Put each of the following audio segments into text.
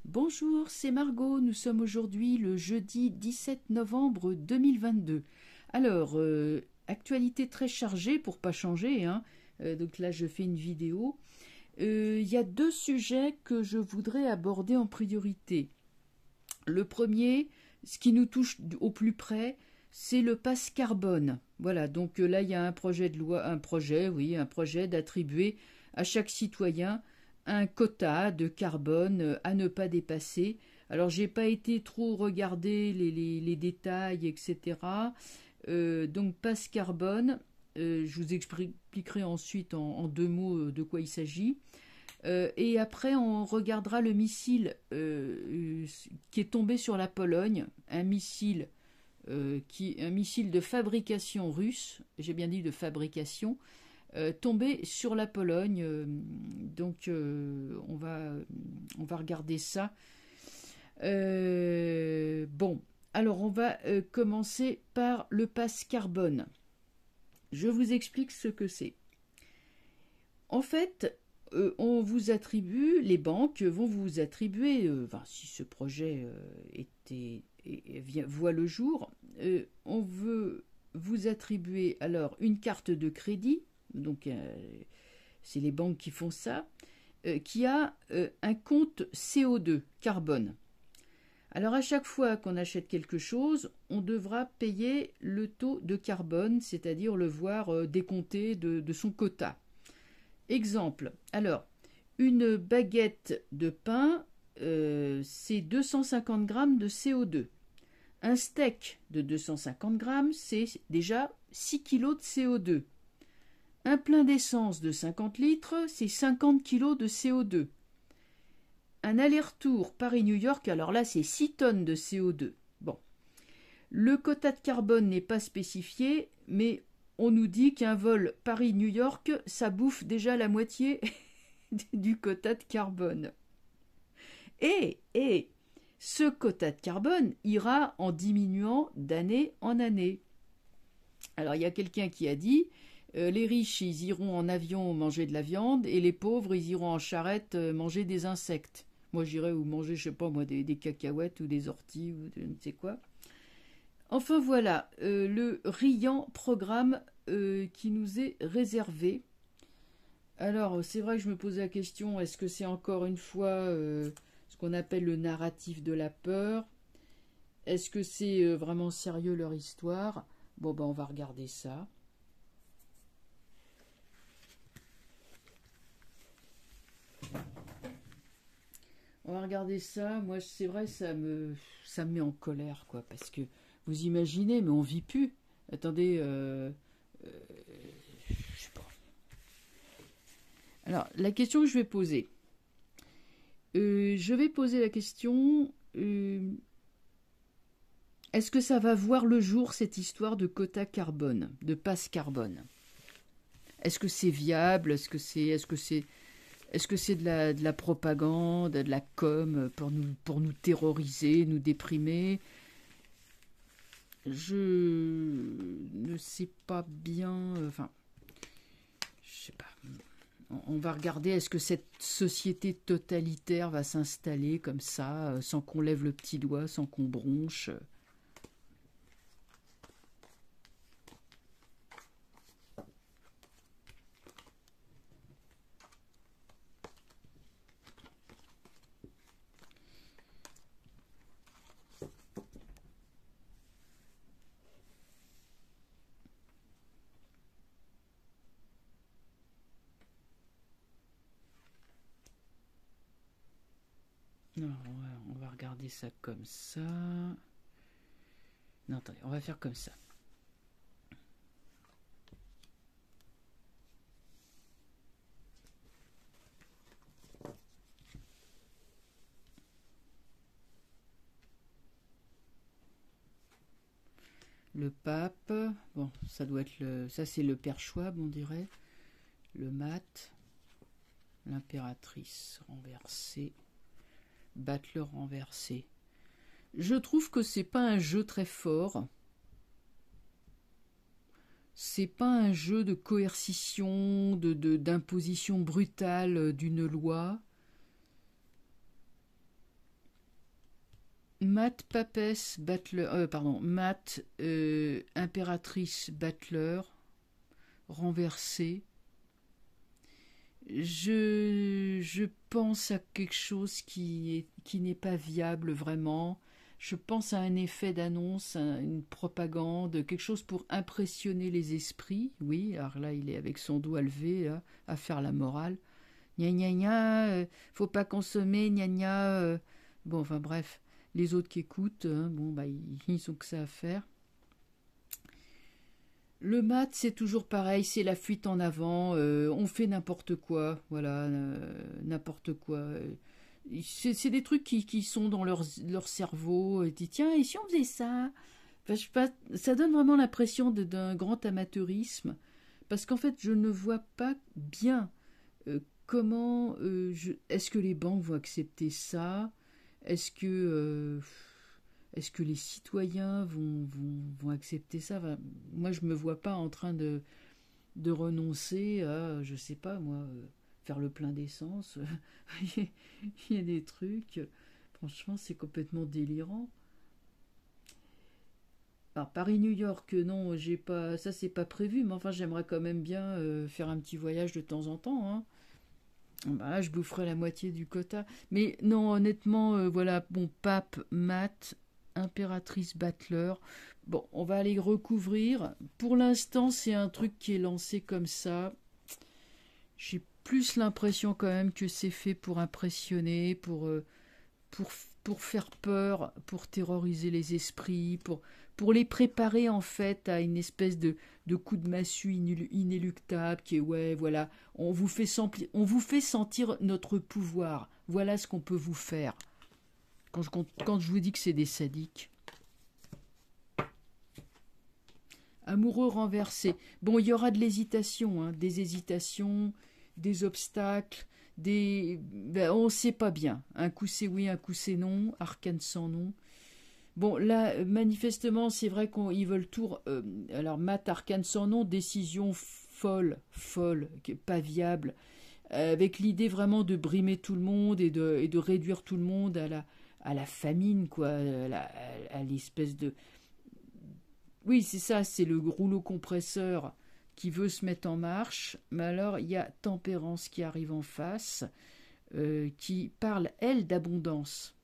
Bonjour, c'est Margot. Nous sommes aujourd'hui le jeudi 17 novembre 2022. Alors, actualité très chargée pour pas changer, hein. Donc là, je fais une vidéo. Il y a deux sujets que je voudrais aborder en priorité. Le premier, ce qui nous touche au plus près, c'est le pass carbone. Voilà, donc là, il y a un projet de loi, un projet d'attribuer à chaque citoyen un quota de carbone à ne pas dépasser. Alors, j'ai pas été trop regarder les détails, etc. Donc, passe carbone, je vous expliquerai ensuite en deux mots de quoi il s'agit. Et après, on regardera le missile qui est tombé sur la Pologne, un missile de fabrication russe, j'ai bien dit de fabrication, tombé sur la Pologne. Donc on va regarder ça. Bon, alors on va commencer par le pass carbone. Je vous explique ce que c'est. En fait, on vous attribue, les banques vont vous attribuer, si ce projet voit le jour, on veut vous attribuer alors une carte de crédit, donc c'est les banques qui font ça, qui a un compte CO2, carbone. Alors à chaque fois qu'on achète quelque chose, on devra payer le taux de carbone, c'est-à-dire le voir décompté de son quota. Exemple, alors, une baguette de pain, c'est 250 grammes de CO2. Un steak de 250 grammes, c'est déjà 6 kilos de CO2. Un plein d'essence de 50 litres, c'est 50 kilos de CO2. Un aller-retour Paris-New York, alors là, c'est 6 tonnes de CO2. Bon. Le quota de carbone n'est pas spécifié, mais on nous dit qu'un vol Paris-New York, ça bouffe déjà la moitié du quota de carbone. Et ce quota de carbone ira en diminuant d'année en année. Alors il y a quelqu'un qui a dit, les riches ils iront en avion manger de la viande et les pauvres ils iront en charrette manger des insectes. Moi j'irais ou manger, je sais pas moi, des cacahuètes ou des orties ou je ne sais quoi. Enfin voilà, le riant programme qui nous est réservé. Alors c'est vrai que je me pose la question, est-ce que c'est encore une fois ce qu'on appelle le narratif de la peur? Est-ce que c'est vraiment sérieux leur histoire? Bon ben on va regarder ça. On va regarder ça. Moi c'est vrai, ça me met en colère quoi, parce que vous imaginez, mais on vit plus. Attendez, je sais pas. Alors, la question que je vais poser. La question, est-ce que ça va voir le jour, cette histoire de quota carbone, de passe carbone? Est-ce que c'est viable? Est-ce que c'est de la propagande, de la com pour nous terroriser, nous déprimer? Je ne sais pas bien. Enfin, je sais pas. On va regarder, est-ce que cette société totalitaire va s'installer comme ça, sans qu'on lève le petit doigt, sans qu'on bronche? Non, on va regarder ça comme ça. Non, attendez, on va faire comme ça. Le pape, bon, ça doit être ça c'est le père Schwab, on dirait. Le mat, l'impératrice renversée, Butler renversé. Je trouve que c'est pas un jeu très fort. C'est pas un jeu de coercition, d'imposition brutale d'une loi. Matt Papesse Battler, pardon, Matt Impératrice Battler renversée. Je pense à quelque chose qui n'est pas viable vraiment. Je pense à un effet d'annonce, une propagande, quelque chose pour impressionner les esprits. Oui, alors là, il est avec son doigt levé là, à faire la morale. Gna gna gna, faut pas consommer, gna gna. Bon, enfin bref, les autres qui écoutent, hein, bon, bah, ils ont que ça à faire. Le mat, c'est toujours pareil, c'est la fuite en avant, on fait n'importe quoi, voilà, n'importe quoi. C'est des trucs qui sont dans leur cerveau, et dit tiens, et si on faisait ça? Enfin, je sais pas, ça donne vraiment l'impression d'un grand amateurisme, parce qu'en fait, je ne vois pas bien comment, est-ce que les banques vont accepter ça? Est-ce que, euh, est-ce que les citoyens vont accepter ça? Enfin, moi, je me vois pas en train de renoncer à, je sais pas moi, faire le plein d'essence. Il y a des trucs, franchement, c'est complètement délirant. Alors Paris-New York, non, j'ai pas, ça c'est pas prévu, mais enfin j'aimerais quand même bien faire un petit voyage de temps en temps, hein. Bah, là, je boufferais la moitié du quota. Mais non, honnêtement, voilà, bon, pape, mat, impératrice Battler. Bon, on va aller recouvrir. Pour l'instant, c'est un truc qui est lancé comme ça. J'ai plus l'impression quand même que c'est fait pour impressionner, pour, pour faire peur, pour terroriser les esprits, pour les préparer en fait à une espèce de coup de massue inéluctable qui est ouais, voilà, on vous fait sentir notre pouvoir. Voilà ce qu'on peut vous faire. Quand je vous dis que c'est des sadiques. Amoureux renversé. Bon, il y aura de l'hésitation, hein, des hésitations, des obstacles, ben, on ne sait pas bien. Un coup c'est oui, un coup c'est non, arcane sans nom. Bon, là, manifestement, c'est vrai qu'ils veulent tout. Alors, Matt Arcane sans nom, décision folle, pas viable, avec l'idée vraiment de brimer tout le monde et de réduire tout le monde à la famine, quoi, à l'espèce de. Oui, c'est ça, c'est le rouleau compresseur qui veut se mettre en marche, mais alors il y a Tempérance qui arrive en face, qui parle, elle, d'abondance.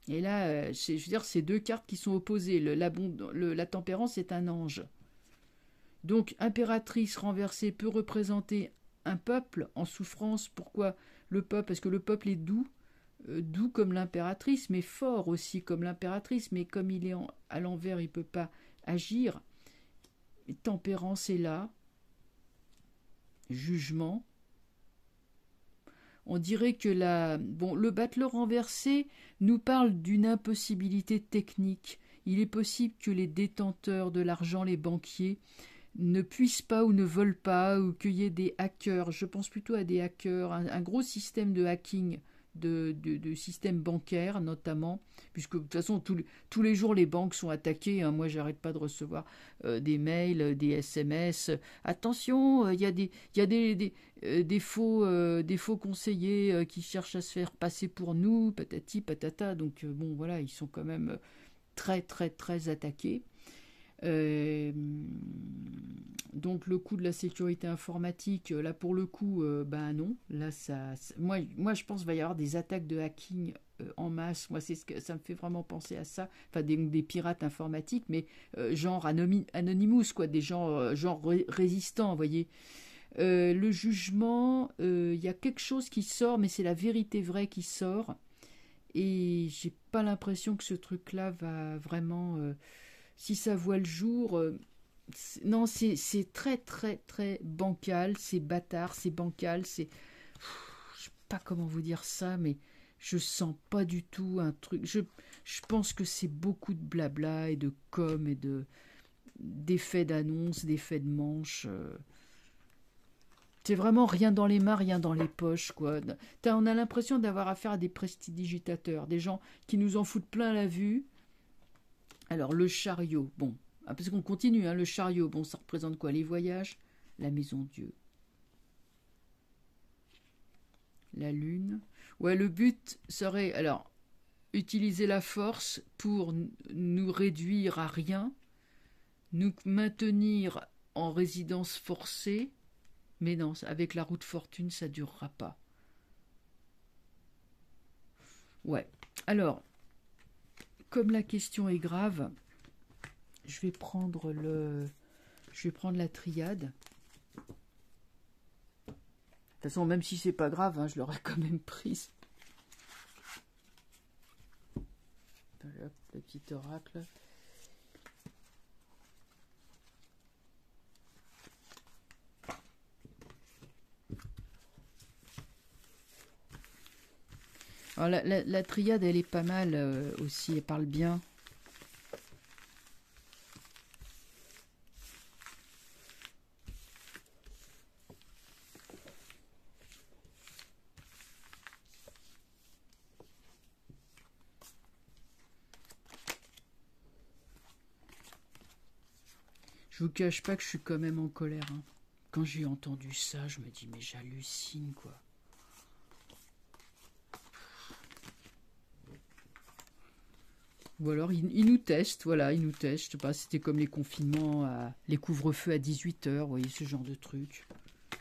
Et là, je veux dire, c'est deux cartes qui sont opposées. La tempérance est un ange. Donc, impératrice renversée peut représenter un peuple en souffrance. Pourquoi le peuple? Parce que le peuple est doux, doux comme l'impératrice, mais fort aussi comme l'impératrice. Mais comme il est à l'envers, il ne peut pas agir. Et tempérance est là. Jugement. On dirait que le battleur renversé nous parle d'une impossibilité technique. Il est possible que les détenteurs de l'argent, les banquiers, ne puissent pas ou ne veulent pas, ou qu'il y ait des hackers. Je pense plutôt à des hackers, un gros système de hacking de systèmes bancaires notamment, puisque de toute façon tous les jours les banques sont attaquées, hein. Moi j'arrête pas de recevoir des mails, des SMS. Attention, il y a des faux conseillers qui cherchent à se faire passer pour nous, patati patata. Donc bon voilà, ils sont quand même très très très attaqués. Euh, donc le coût de la sécurité informatique, là pour le coup, ben non, là moi je pense qu'il va y avoir des attaques de hacking en masse. Moi c'est ça me fait vraiment penser à ça. Enfin des pirates informatiques, mais genre Anonymous quoi, des gens genre résistants, vous voyez. Le jugement, il y a quelque chose qui sort, mais c'est la vérité vraie qui sort. Et j'ai pas l'impression que ce truc-là va vraiment si ça voit le jour, non, c'est très très très bancal, c'est bâtard, c'est bancal, c'est. Je sais pas comment vous dire ça, mais je sens pas du tout un truc. Je pense que c'est beaucoup de blabla et de com et d'effets d'annonce, d'effets de manche. C'est vraiment rien dans les mains, rien dans les poches, quoi. On a l'impression d'avoir affaire à des prestidigitateurs, des gens qui nous en foutent plein la vue. Alors, le chariot, bon, parce qu'on continue, hein, le chariot, bon, ça représente quoi? Les voyages, la maison Dieu, la lune. Ouais, le but serait, alors, utiliser la force pour nous réduire à rien, nous maintenir en résidence forcée, mais non, avec la roue de fortune, ça ne durera pas. Ouais. Alors, comme la question est grave, je vais prendre la triade. De toute façon, même si c'est pas grave, hein, je l'aurais quand même prise. Hop, le petit oracle. Alors la triade, elle est pas mal aussi, elle parle bien. Je vous cache pas que je suis quand même en colère. Hein. Quand j'ai entendu ça, je me dis, mais j'hallucine, quoi. Ou alors, ils nous testent, voilà, ils nous testent. Je sais pas, c'était comme les confinements, les couvre-feux à 18h, vous voyez, ce genre de truc.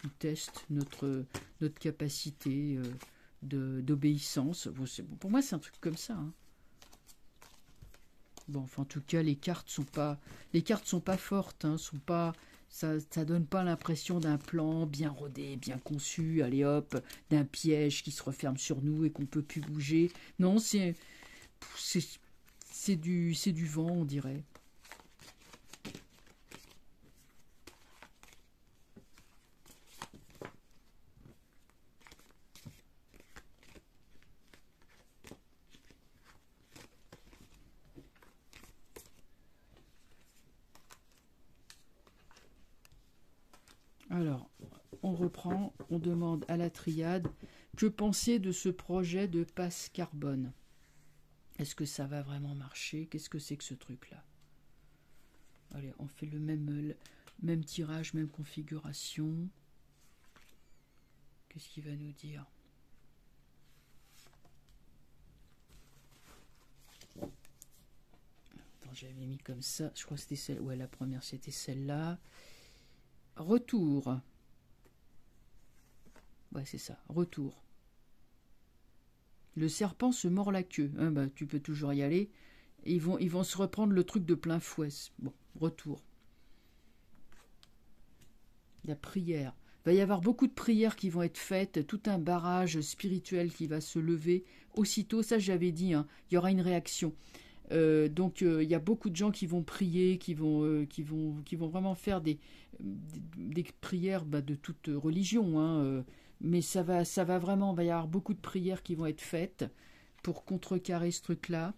Ils testent notre capacité d'obéissance. Bon, pour moi, c'est un truc comme ça. Hein. Bon, enfin, en tout cas, les cartes sont pas fortes, hein, ça donne pas l'impression d'un plan bien rodé, bien conçu, allez hop, d'un piège qui se referme sur nous et qu'on peut plus bouger. Non, c'est du vent, on dirait. Alors, on reprend, on demande à la triade, que penser de ce projet de passe carbone? Est-ce que ça va vraiment marcher? Qu'est-ce que c'est que ce truc-là? Allez, on fait le même tirage, même configuration. Qu'est-ce qu'il va nous dire? Attends, j'avais mis comme ça. Je crois que c'était celle... Ouais, la première, c'était celle-là. Retour. Ouais, c'est ça. Retour. Le serpent se mord la queue. Hein, bah, tu peux toujours y aller. Et ils vont se reprendre le truc de plein fouet. Bon, retour. La prière. Il va y avoir beaucoup de prières qui vont être faites, tout un barrage spirituel qui va se lever. Aussitôt, ça j'avais dit, hein, il y aura une réaction. Donc il y a beaucoup de gens qui vont prier, qui vont vraiment faire des prières de toute religion, hein, mais ça va vraiment, il va y avoir beaucoup de prières qui vont être faites pour contrecarrer ce truc-là.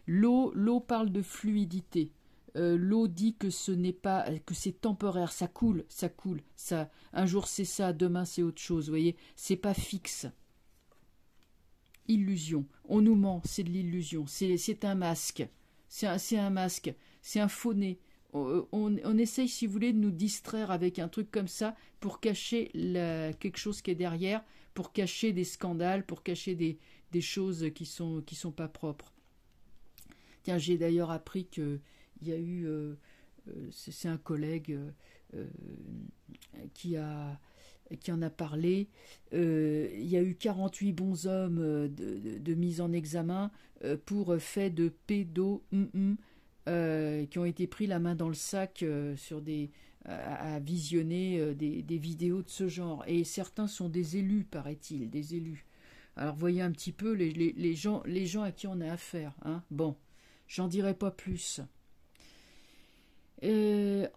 L'eau parle de fluidité. L'eau dit que ce n'est pas, que c'est temporaire, ça coule, ça, un jour c'est ça, demain c'est autre chose, vous voyez, c'est pas fixe. Illusion, on nous ment, c'est de l'illusion, c'est un masque, c'est un masque, c'est un faux nez. On essaye, si vous voulez, de nous distraire avec un truc comme ça pour cacher quelque chose qui est derrière, pour cacher des scandales, pour cacher des choses qui sont pas propres. Tiens, j'ai d'ailleurs appris que il y a eu, c'est un collègue qui en a parlé. Il y a eu 48 bonshommes de mise en examen pour fait de qui ont été pris la main dans le sac à visionner des vidéos de ce genre. Et certains sont des élus, paraît-il, des élus. Alors voyez un petit peu les gens à qui on a affaire. Hein. Bon, j'en dirai pas plus. Mais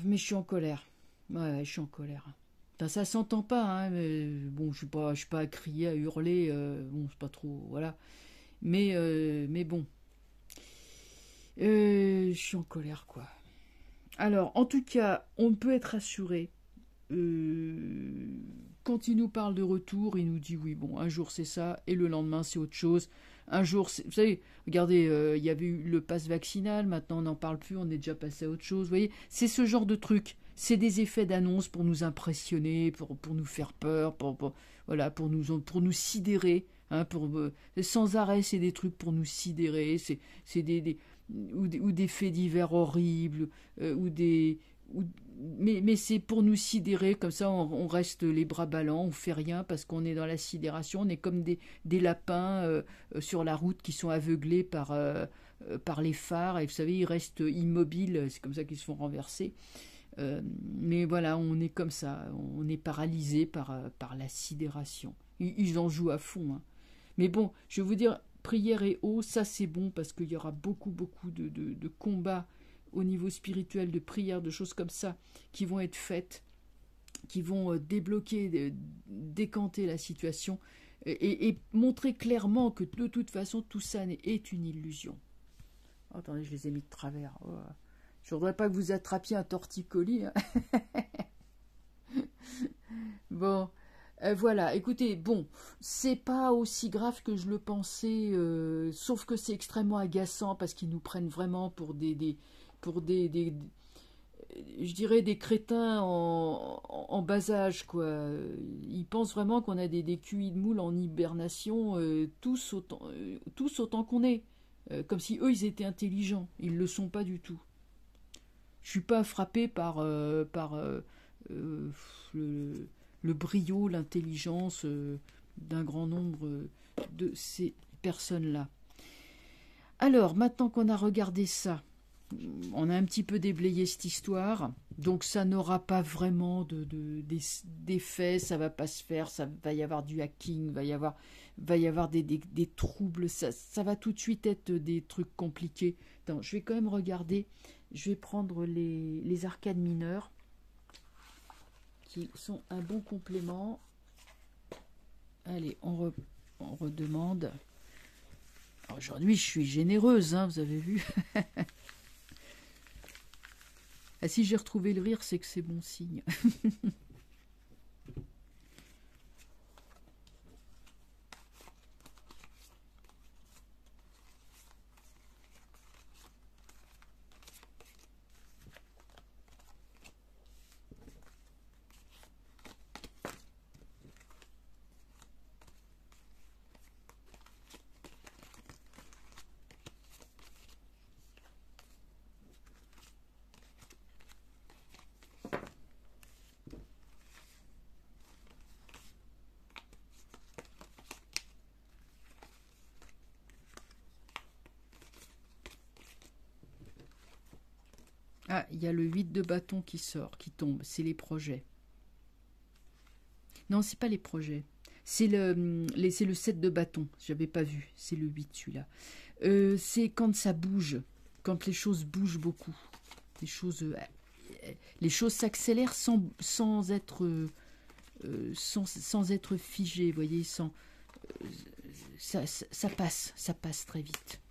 je suis en colère. Ouais, je suis en colère. Enfin, ça s'entend pas, hein, mais bon, je suis pas à crier, à hurler, bon, c'est pas trop, voilà. Mais bon, je suis en colère, quoi. Alors, en tout cas, on peut être assuré. Quand il nous parle de retour, il nous dit oui, bon, un jour c'est ça, et le lendemain c'est autre chose. Un jour, vous savez, regardez, il y avait eu le pass vaccinal, maintenant on n'en parle plus, on est déjà passé à autre chose. Vous voyez, c'est ce genre de truc. C'est des effets d'annonce pour nous impressionner, pour nous faire peur, voilà, pour nous sidérer. Hein, sans arrêt, c'est des trucs pour nous sidérer, c'est ou des faits divers horribles, ou des... ou- mais c'est pour nous sidérer, comme ça on reste les bras ballants, on fait rien parce qu'on est dans la sidération, on est comme des lapins sur la route qui sont aveuglés par les phares, et vous savez, ils restent immobiles, c'est comme ça qu'ils se font renverser. Mais voilà, on est comme ça, on est paralysé par la sidération. Ils en jouent à fond. Hein. Mais bon, je vais vous dire, prière et eau, ça c'est bon parce qu'il y aura beaucoup de combats au niveau spirituel, de prières, de choses comme ça qui vont être faites, qui vont débloquer, décanter la situation et montrer clairement que de toute façon tout ça est une illusion. Oh, attendez, je les ai mis de travers. Oh. Je ne voudrais pas que vous attrapiez un torticolis. Hein. Bon, voilà, écoutez, bon, c'est pas aussi grave que je le pensais, sauf que c'est extrêmement agaçant parce qu'ils nous prennent vraiment pour je dirais des crétins en bas âge, quoi. Ils pensent vraiment qu'on a des QI de moule en hibernation, tous autant qu'on est. Comme si eux, ils étaient intelligents. Ils le sont pas du tout. Je suis pas frappé par euh, le, le brio, l'intelligence d'un grand nombre de ces personnes-là. Alors, maintenant qu'on a regardé ça, on a un petit peu déblayé cette histoire, donc ça n'aura pas vraiment d'effet, ça va pas se faire, ça va y avoir du hacking, va y avoir des troubles, ça va tout de suite être des trucs compliqués. Donc, je vais quand même regarder, je vais prendre les arcades mineures, qui sont un bon complément. Allez, on redemande. Aujourd'hui, je suis généreuse, hein, vous avez vu. Ah, si j'ai retrouvé le rire, c'est que c'est bon signe. Ah, il y a le 8 de bâton qui sort, qui tombe. C'est les projets. Non, c'est pas les projets. C'est le 7 de bâton. J'avais pas vu. C'est le 8 celui-là. C'est quand ça bouge. Quand les choses bougent beaucoup. Les choses s'accélèrent sans être sans être figé, vous voyez, ça passe très vite.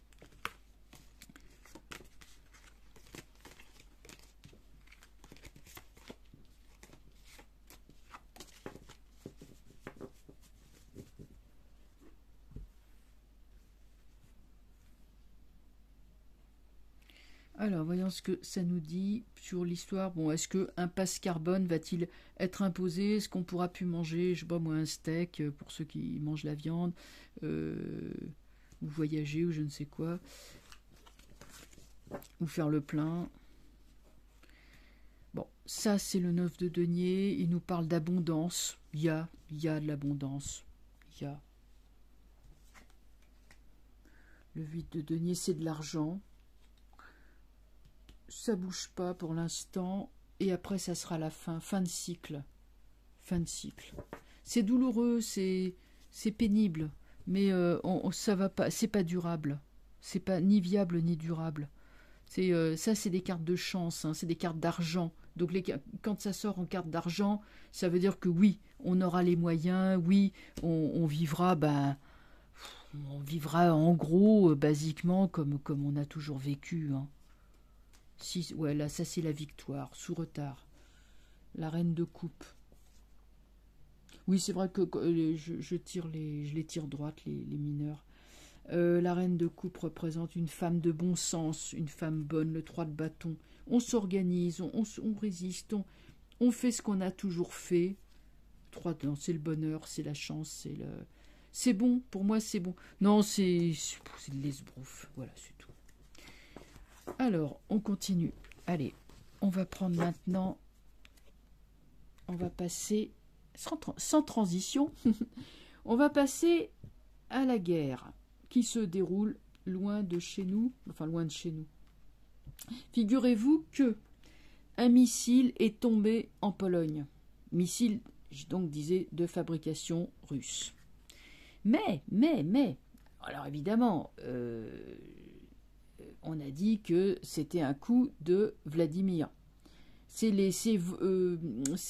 Alors, voyons ce que ça nous dit sur l'histoire. Bon, est-ce qu'un passe carbone va-t-il être imposé? Est-ce qu'on pourra plus manger, je sais pas moi, un steak pour ceux qui mangent la viande, ou voyager, ou je ne sais quoi, ou faire le plein? Bon, ça c'est le 9 de denier. Il nous parle d'abondance. Il y a de l'abondance. Il y a. Le 8 de denier, c'est de l'argent. Ça bouge pas pour l'instant, et après ça sera la fin de cycle. Fin de cycle. C'est douloureux, c'est pénible, mais ça va pas, c'est pas durable. C'est pas ni viable ni durable. Ça, c'est des cartes de chance, hein, c'est des cartes d'argent. Donc quand ça sort en carte d'argent, ça veut dire que oui, on aura les moyens, oui, on vivra, on vivra en gros, basiquement, comme on a toujours vécu. Hein. Si, ouais, là, ça c'est la victoire, sous retard. La reine de coupe. Oui, c'est vrai que je les tire droite, les mineurs. La reine de coupe représente une femme de bon sens, une femme bonne, le 3 de bâton. On s'organise, on résiste, on fait ce qu'on a toujours fait. 3 c'est le bonheur, c'est la chance, C'est bon, pour moi c'est bon. Non, c'est de l'esbrouf, voilà, c'est tout. Alors, on continue. Allez, on va prendre maintenant, on va passer, sans transition, on va passer à la guerre qui se déroule loin de chez nous, enfin loin de chez nous. Figurez-vous que un missile est tombé en Pologne. Missile, je donc disais, de fabrication russe. Mais, alors évidemment, on a dit que c'était un coup de Vladimir. C'est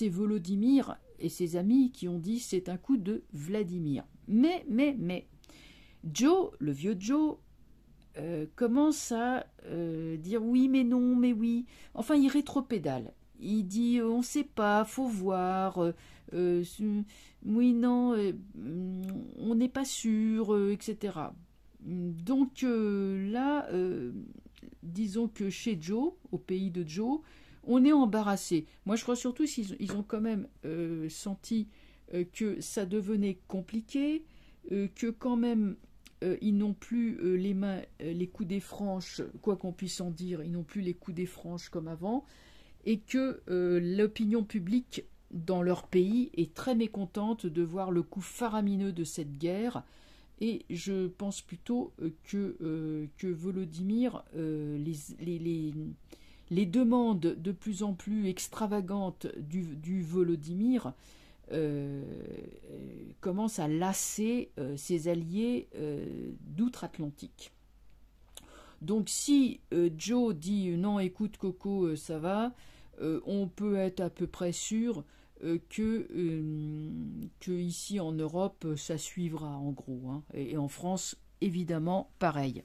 Volodymyr et ses amis qui ont dit c'est un coup de Vladimir. Mais, Joe, le vieux Joe, commence à dire oui, mais non, mais oui. Enfin, il rétropédale. Il dit on ne sait pas, faut voir. Oui, non, on n'est pas sûr, etc. Donc là, disons que chez Joe, au pays de Joe, on est embarrassé. Moi, je crois surtout qu'ils ont quand même senti que ça devenait compliqué, que quand même ils n'ont plus les mains, les coudées franches, quoi qu'on puisse en dire, ils n'ont plus les coudées franches comme avant, et que l'opinion publique dans leur pays est très mécontente de voir le coût faramineux de cette guerre. Et je pense plutôt que Volodymyr, les demandes de plus en plus extravagantes du Volodymyr commencent à lasser ses alliés d'outre-Atlantique. Donc si Joe dit non, écoute Coco, ça va, on peut être à peu près sûr que ici en Europe ça suivra en gros, hein, et en France évidemment pareil.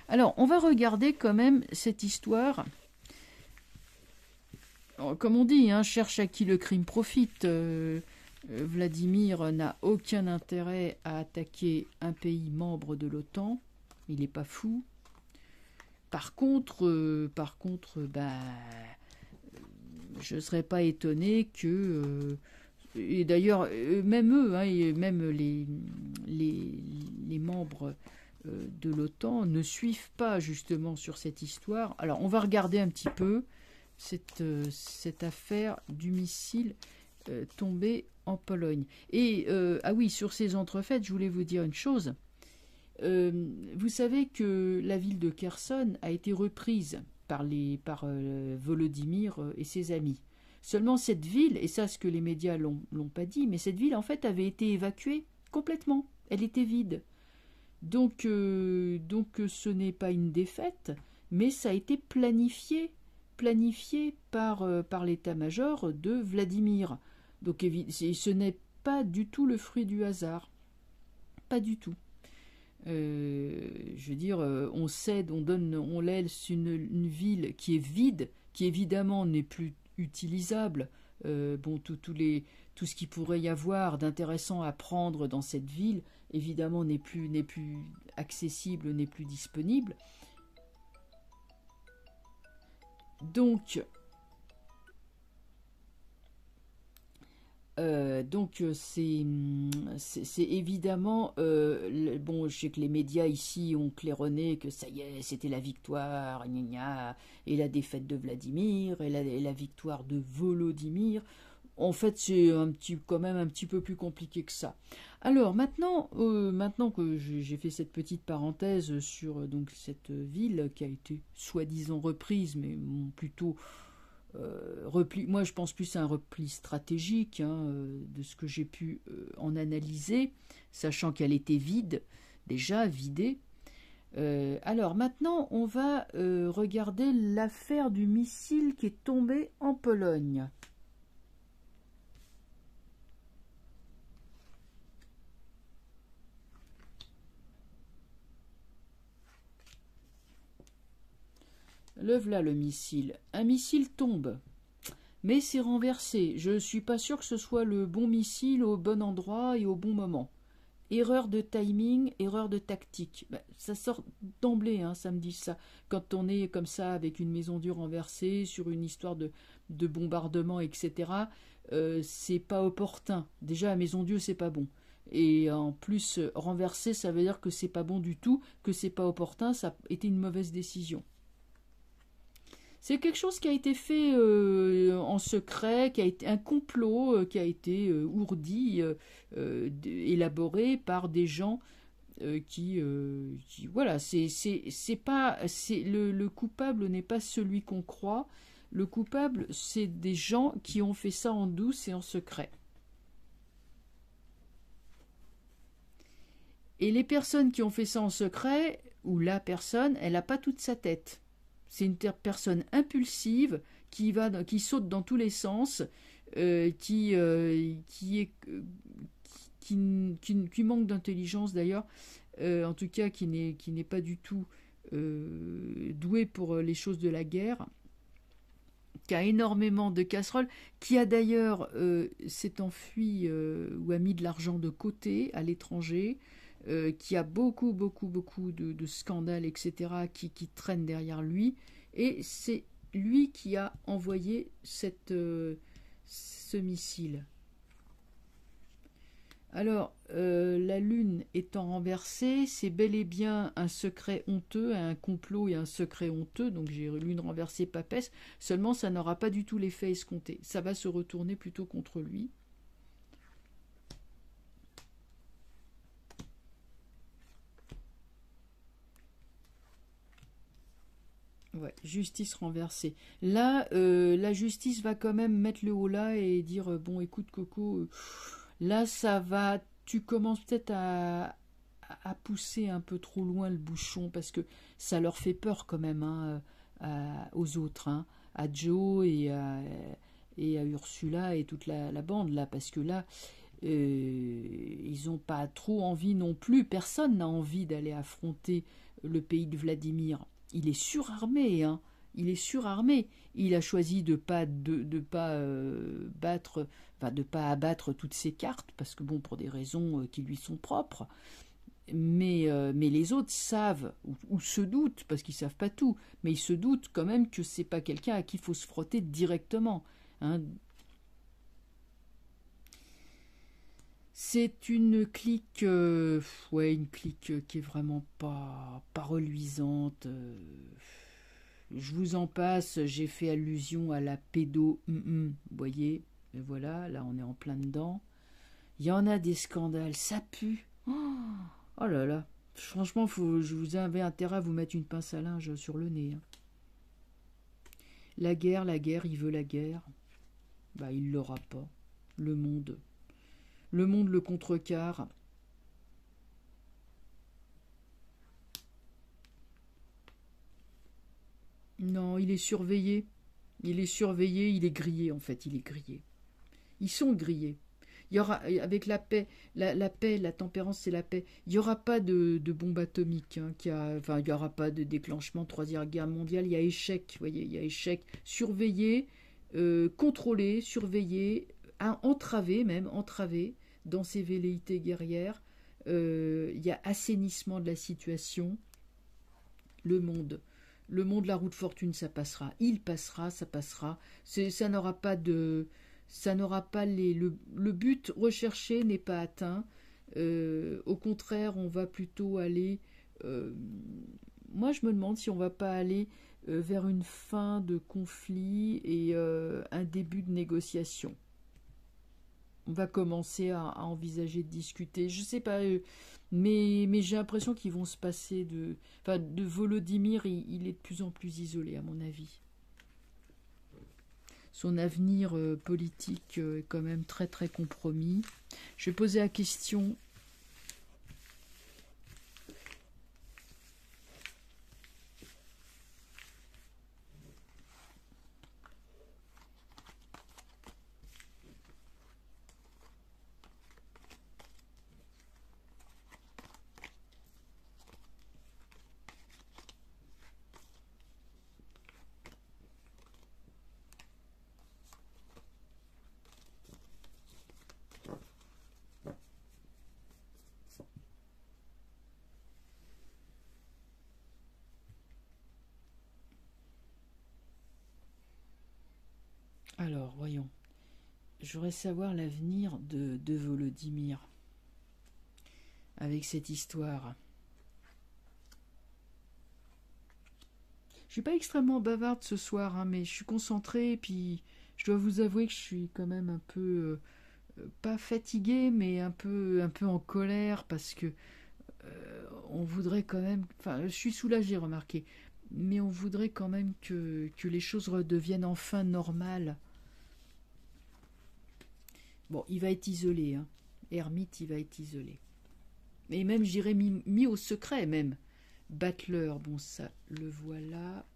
Alors on va regarder quand même cette histoire. Comme on dit, hein, cherche à qui le crime profite. Vladimir n'a aucun intérêt à attaquer un pays membre de l'OTAN. Il n'est pas fou. Par contre, je ne serais pas étonné que... et d'ailleurs, même eux, hein, et même les membres de l'OTAN ne suivent pas justement sur cette histoire. Alors, on va regarder un petit peu cette affaire du missile tombé en Pologne. Et, ah oui, sur ces entrefaites, je voulais vous dire une chose. Vous savez que la ville de Kherson a été reprise par Volodymyr et ses amis. Seulement cette ville, et ça ce que les médias l'ont pas dit, mais cette ville en fait avait été évacuée complètement. Elle était vide. Donc ce n'est pas une défaite, mais ça a été planifié par l'état-major de Vladimir. Donc ce n'est pas du tout le fruit du hasard. Pas du tout. Je veux dire, on cède, on laisse une ville qui est vide, qui évidemment n'est plus utilisable. Tout ce qu'il pourrait y avoir d'intéressant à prendre dans cette ville, évidemment, n'est plus accessible, n'est plus disponible. Donc c'est évidemment bon, je sais que les médias ici ont claironné que ça y est, c'était la victoire, gna gna, et la défaite de Vladimir et la victoire de Volodymyr. En fait, c'est quand même un petit peu plus compliqué que ça. Alors maintenant que j'ai fait cette petite parenthèse sur donc cette ville qui a été soi-disant reprise, mais plutôt repli, moi je pense plus à un repli stratégique, hein, de ce que j'ai pu en analyser, sachant qu'elle était vide, déjà vidée. Alors maintenant on va regarder l'affaire du missile qui est tombé en Pologne. Le voilà le missile. Un missile tombe, mais c'est renversé. Je ne suis pas sûr que ce soit le bon missile au bon endroit et au bon moment. Erreur de timing, erreur de tactique. Ça sort d'emblée, hein, ça me dit ça. Quand on est comme ça avec une maison dure renversée sur une histoire de bombardement, etc., c'est pas opportun. Déjà, la maison Dieu, c'est pas bon. Et en plus, renverser, ça veut dire que c'est pas bon du tout, que c'est pas opportun, ça a été une mauvaise décision. C'est quelque chose qui a été fait en secret, qui a été un complot qui a été ourdi, élaboré par des gens voilà, c'est pas, c'est le coupable n'est pas celui qu'on croit. Le coupable, c'est des gens qui ont fait ça en douce et en secret. Et les personnes qui ont fait ça en secret, ou la personne, elle n'a pas toute sa tête. C'est une personne impulsive qui saute dans tous les sens, qui est qui manque d'intelligence d'ailleurs, en tout cas qui n'est pas du tout doué pour les choses de la guerre, qui a énormément de casseroles, qui a d'ailleurs s'est enfui ou a mis de l'argent de côté à l'étranger, qui a beaucoup de scandales, etc., qui traînent derrière lui, et c'est lui qui a envoyé ce missile. Alors, la Lune étant renversée, c'est bel et bien un secret honteux, un complot et un secret honteux, donc j'ai Lune renversée papesse, seulement ça n'aura pas du tout l'effet escompté. Ça va se retourner plutôt contre lui. Ouais, justice renversée. Là, la justice va quand même mettre le haut là et dire bon, écoute, Coco, là, ça va. Tu commences peut-être à pousser un peu trop loin le bouchon parce que ça leur fait peur quand même hein, aux autres, hein, à Joe et à Ursula et toute la bande là, parce que là, ils n'ont pas trop envie non plus. Personne n'a envie d'aller affronter le pays de Vladimir. Il est surarmé, hein. Il est surarmé. Il a choisi de pas battre, enfin de pas abattre toutes ses cartes parce que bon pour des raisons qui lui sont propres. Mais les autres savent ou se doutent parce qu'ils savent pas tout, mais ils se doutent quand même que c'est pas quelqu'un à qui il faut se frotter directement. Hein. C'est une clique, ouais, une clique qui est vraiment pas reluisante. Je vous en passe, j'ai fait allusion à la pédo, vous voyez, et voilà, là on est en plein dedans. Il y en a des scandales, ça pue. Oh là là, franchement, je vous avais intérêt à vous mettre une pince à linge sur le nez. Hein. La guerre, il veut la guerre. Bah, il l'aura pas. Le monde. Le monde le contrecarre. Non, il est surveillé. Il est surveillé, il est grillé en fait, il est grillé. Ils sont grillés. Il y aura, avec la paix, la paix, la tempérance, c'est la paix. Il n'y aura pas de bombe atomique. Hein, enfin, il n'y aura pas de déclenchement de Troisième Guerre mondiale. Il y a échec, vous voyez, il y a échec. Surveillé, contrôlé, surveillé, entravé même, entravé dans ses velléités guerrières. Il y a assainissement de la situation. Le monde. Le monde, la roue de fortune, ça passera. Il passera, ça passera. Ça n'aura pas de... Ça n'aura pas le but recherché n'est pas atteint. Au contraire, on va plutôt aller... moi, je me demande si on va pas aller vers une fin de conflit et un début de négociation. On va commencer à envisager de discuter. Je sais pas, mais j'ai l'impression qu'ils vont se passer de... Enfin, de Volodymyr, il est de plus en plus isolé, à mon avis. Son avenir politique est quand même très très compromis. Je vais poser la question. Alors, voyons. Je voudrais savoir l'avenir de Volodymyr. avec cette histoire. Je suis pas extrêmement bavarde ce soir, hein, mais je suis concentrée, et puis je dois vous avouer que je suis quand même un peu, pas fatiguée, mais un peu en colère, parce que on voudrait quand même, enfin je suis soulagée, remarquez, mais on voudrait quand même que les choses redeviennent enfin normales. Bon, il va être isolé, hein. Hermite, il va être isolé. Et même, j'irais mis au secret, même. Battler, bon, ça, le voilà.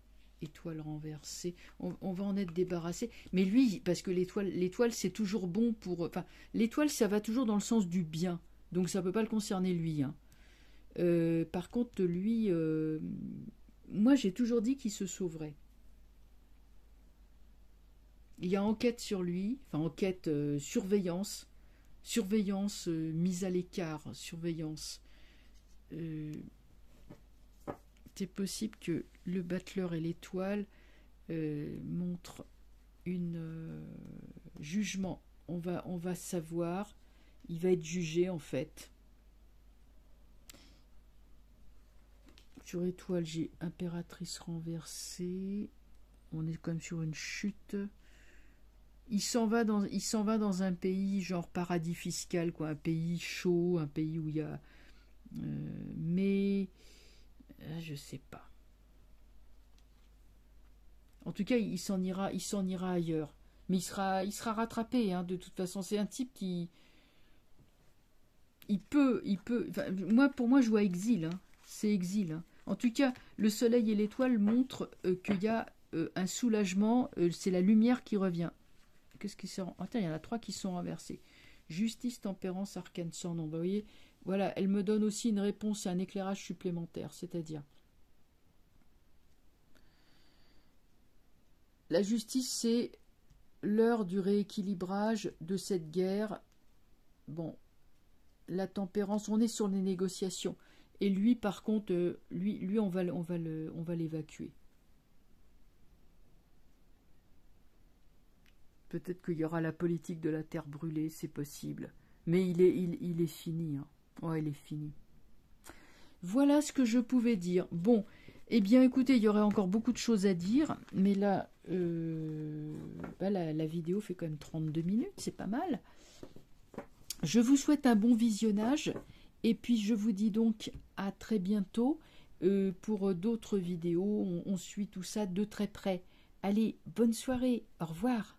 Étoile renversée. On va en être débarrassé. Mais lui, parce que l'étoile, c'est toujours bon pour... Enfin, l'étoile, ça va toujours dans le sens du bien. Donc, ça ne peut pas le concerner, lui, hein. Par contre, lui... moi, j'ai toujours dit qu'il se sauverait. Il y a enquête sur lui, enfin enquête, surveillance, mise à l'écart, surveillance. Euh, c'est possible que le battleur et l'étoile montrent une jugement. On va savoir, il va être jugé en fait. Sur étoile, j'ai impératrice renversée. On est comme sur une chute. Il s'en va dans un pays genre paradis fiscal, quoi, un pays chaud, un pays où il y a... mais... je sais pas. En tout cas, il s'en ira ailleurs. Mais il sera rattrapé, hein, de toute façon. C'est un type qui... Il peut... Enfin, pour moi, je vois exil. Hein. C'est exil. Hein. En tout cas, le soleil et l'étoile montrent qu'il y a un soulagement. C'est la lumière qui revient. Qu'est-ce qui s'est... Attends, il y en a 3 qui sont renversés. Justice, tempérance, arcane sans nom. Vous voyez, voilà, elle me donne aussi une réponse à un éclairage supplémentaire, c'est-à-dire la justice, c'est l'heure du rééquilibrage de cette guerre. Bon, la tempérance, on est sur les négociations. Et lui, par contre, lui, on va l'évacuer. Peut-être qu'il y aura la politique de la terre brûlée, c'est possible. Mais il est fini. Hein. Ouais, il est fini. Voilà ce que je pouvais dire. Bon, eh bien écoutez, il y aurait encore beaucoup de choses à dire, mais là, la vidéo fait quand même 32 minutes, c'est pas mal. Je vous souhaite un bon visionnage, et puis je vous dis donc à très bientôt pour d'autres vidéos. On suit tout ça de très près. Allez, bonne soirée, au revoir.